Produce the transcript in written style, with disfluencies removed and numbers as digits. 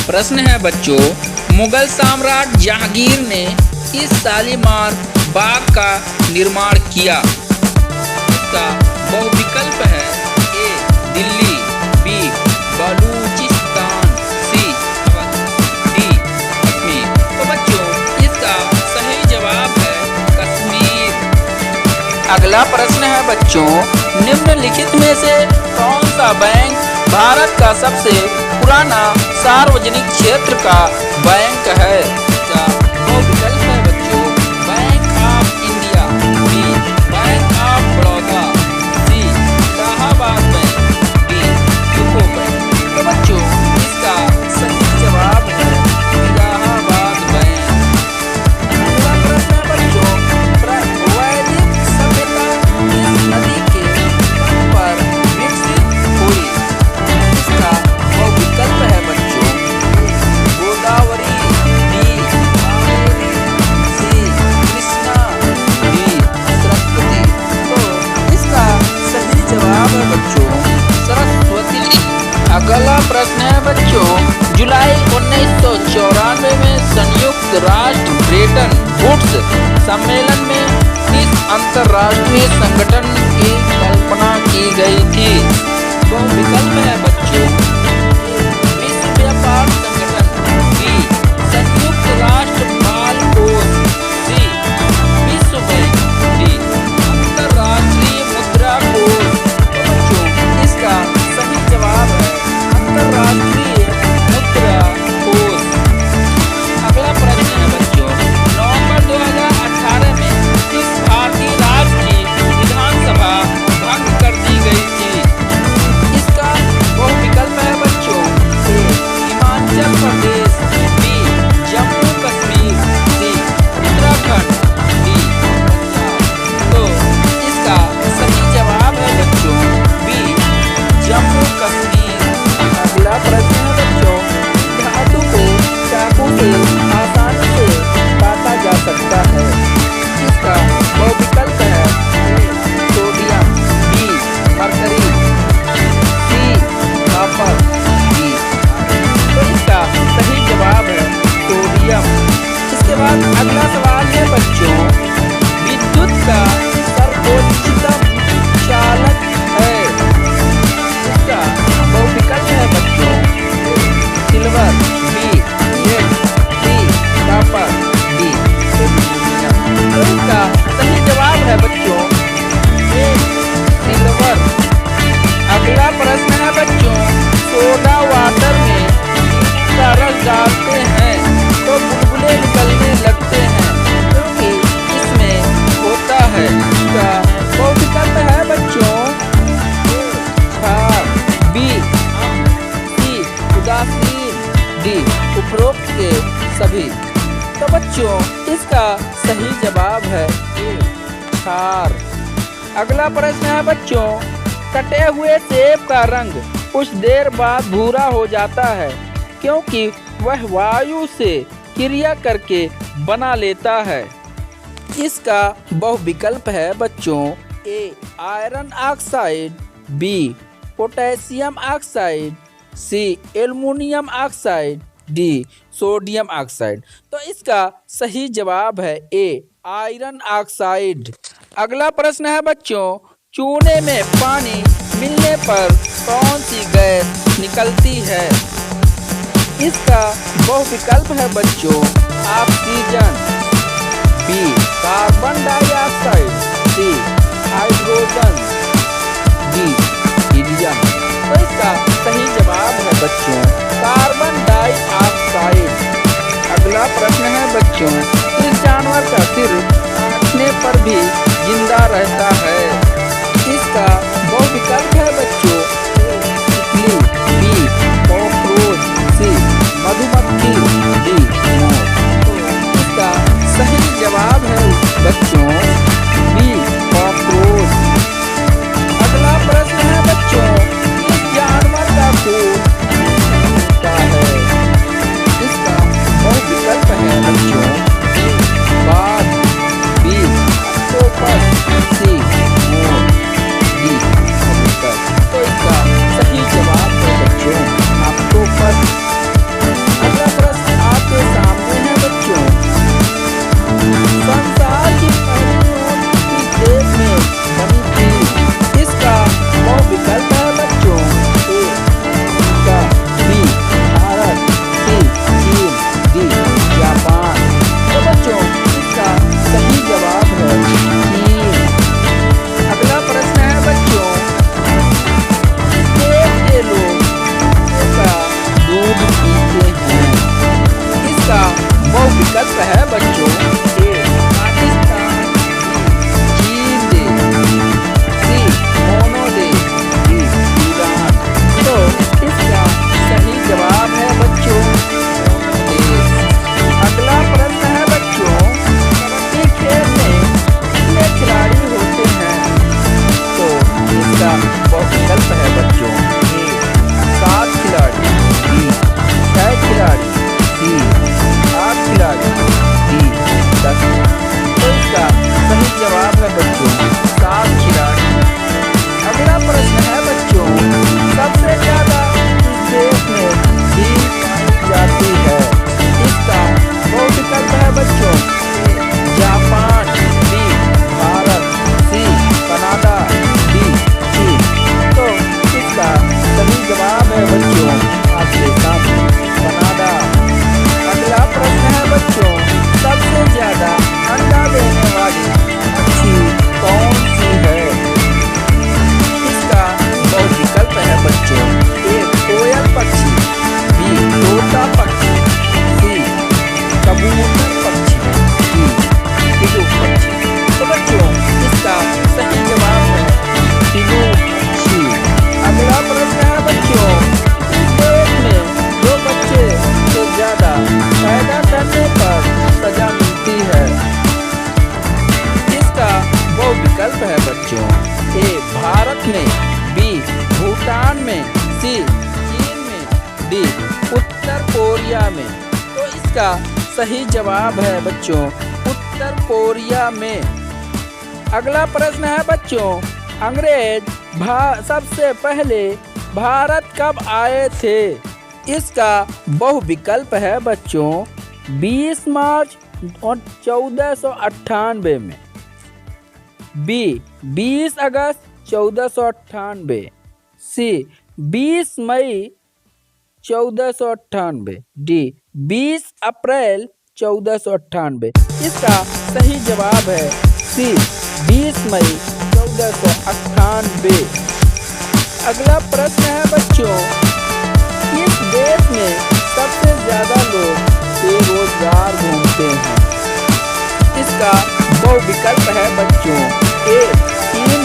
प्रश्न है बच्चों, मुगल सम्राट जहांगीर ने इस शालीमार बाग का निर्माण किया। इसका बहुविकल्प है A Delhi, B Balochistan, C D Kashmir. तो बच्चों इसका सही जवाब है कश्मीर। अगला प्रश्न है बच्चों, निम्नलिखित में से कौन सा बैंक भारत का सबसे पुराना सार्वजनिक क्षेत्र का बैंक है? इसका दो विकल्प है बच्चों, bank of India, B bank of Baroda, C Allahabad bank, D UCO bank. तो बच्चों इसका सही जवाब है इलाहाबाद बैंक। अगला प्रश्न है बच्चों, वैदिक सभ्यता किस नदी के तट पर विकसित हुई? इसका बहुविकल्प है बच्चों, गोदावरी, डी कावेरी, सी कृष्णा, डी सरस्वती। तो इसका सही जवाब है बच्चों सरस्वती। अगला प्रश्न है बच्चों, जुलाई 1994 में संयुक्त राष्ट्र ब्रेटन वुड्स सम्मेलन में किस अंतर्राष्ट्रीय संगठन की कल्पना की गई थी? तो विकल्प है बच्चों, विश्व व्यापार संगठन, बी संयुक्त राष्ट्र बाल कोष, सी विश्व बैंक, डी अंतर्राष्ट्रीय मुद्रा कोष। तो बच्चों इसका सही जवाब है अंतर्राष्ट्रीय मुद्रा कोष। अगला प्रश्न है बच्चों, नवंबर 2018 में किस भारतीय राज्य की विधानसभा भंग कर दी गई थी? इसका बहुविकल्प है बच्चों, ए हिमाचल प्रदेश, बी जम्मू कश्मीर, सी उत्तराखंड, डी पंजाब। तो इसका सही जवाब है बच्चों बी जम्मू कश्मीर। अगला प्रश्न है बच्चों, धातु को चाकू से आसानी से काटा जा सकता है। इसका बहुविकल्प है A sodium, B mercury, C copper, D. तो इसका सही जवाब है सोडियम। इसके बाद अगला सवाल है बच्चों, विद्युत का सर्वोच्चतम चालक है। इसका बहुविकल्प है बच्चों, silver, B lead, C copper, D aluminium. तो इसका सही जवाब है बच्चों ए सिल्वर। अगला प्रश्न है बच्चों, सोडा वाटर में का रस डालते हैं तो बुलबुले निकलने लगते हैं, क्योंकि इसमें होता है। इसका बहुविकल्प है बच्चों, क्षार, बी सी उदासीन, डी उपरोक्त के सभी। तो बच्चों इसका सही जवाब है ए क्षार। अगला प्रश्न है बच्चों, कटे हुए सेब का रंग कुछ देर बाद भूरा हो जाता है, क्योंकि वह वायु से क्रिया करके बना लेता है। इसका बहुविकल्प है बच्चों, A iron oxide, B potassium oxide, C aluminium oxide, D sodium oxide. तो इसका सही जवाब है ए आयरन ऑक्साइड। अगला प्रश्न है बच्चों, चूने में पानी मिलने पर कौन सी गैस निकलती है? इसका बहुविकल्प है बच्चों, oxygen, B carbon dioxide, C hydrogen, D helium. तो इसका सही जवाब है बच्चों कार्बन डाइऑक्साइड। अगला प्रश्न है बच्चों, इस जानवर का सिर काटने पर भी जिंदा रहता है। इसका बहुविकल्प है बच्चों, तितली, बी कॉकरोच, सी मधुमक्खी, डी मोर। तो इसका सही जवाब है बच्चों बी कॉकरोच। अगला प्रश्न है बच्चों, इस जानवर का खून होता है। इसका बहुविकल्प है बच्चों, बाघ, बी ऑक्टोपस, सी दूध पीते हैं। इसका बहुविकल्प है बच्चों। ए पाकिस्तान, चीन देश, सी मोनो देश, डी ईरान। तो इसका सही जवाब है बच्चों मोनो देश। अगला प्रश्न है बच्चों, कबड्डी खेल में कितने खिलाड़ी होते हैं? तो इसका बहुविकल्प है बच्चों। ए 7 खिलाड़ी, बी 6 खिलाड़ी, सी 8 खिलाड़ी, डी 10। तो इसका सही जवाब है बच्चों 7 खिलाड़ी। अगला प्रश्न है बच्चों, सबसे ज्यादा किस देश में भीड़ पाई जाती है? इसका बहुविकल्प है बच्चों। A Japan, B Bharat, C Canada, D चीन। तो इसका सही जवाब है बच्चों आपके सामने कनाडा। अगला प्रश्न है बच्चों, सबसे ज्यादा अंडा देने वाली पक्षी कौन सी है? इसका बहुविकल्प है बच्चों। ए कोयल पक्षी, बी तोता पक्षी, सी कबूतर पक्षी, डी पिटू पक्षी। तो बच्चों इसका सही जवाब है पिटू पक्षी। अगला प्रश्न है बच्चों, इस देश में दो बच्चे से ज्यादा पैदा करने पर सजा मिलती है। इसका बहुविकल्प है बच्चों। ए भारत में, बी भूटान में, सी चीन में, डी उत्तर कोरिया में। तो इसका सही जवाब है बच्चों उत्तर कोरिया में। अगला प्रश्न है बच्चों, अंग्रेज सबसे पहले भारत कब आए थे? इसका बहुविकल्प है बच्चों। 20 मार्च 1498 में, बी 20 अगस्त 1498, सी 20 मई 1498, डी 20 अप्रैल 1498। इसका सही जवाब है सी 20 मई 1498। अगला प्रश्न है बच्चों, किस देश में सबसे ज्यादा लोग बेरोजगार घूमते हैं? इसका बहुविकल्प है बच्चों। ए चीन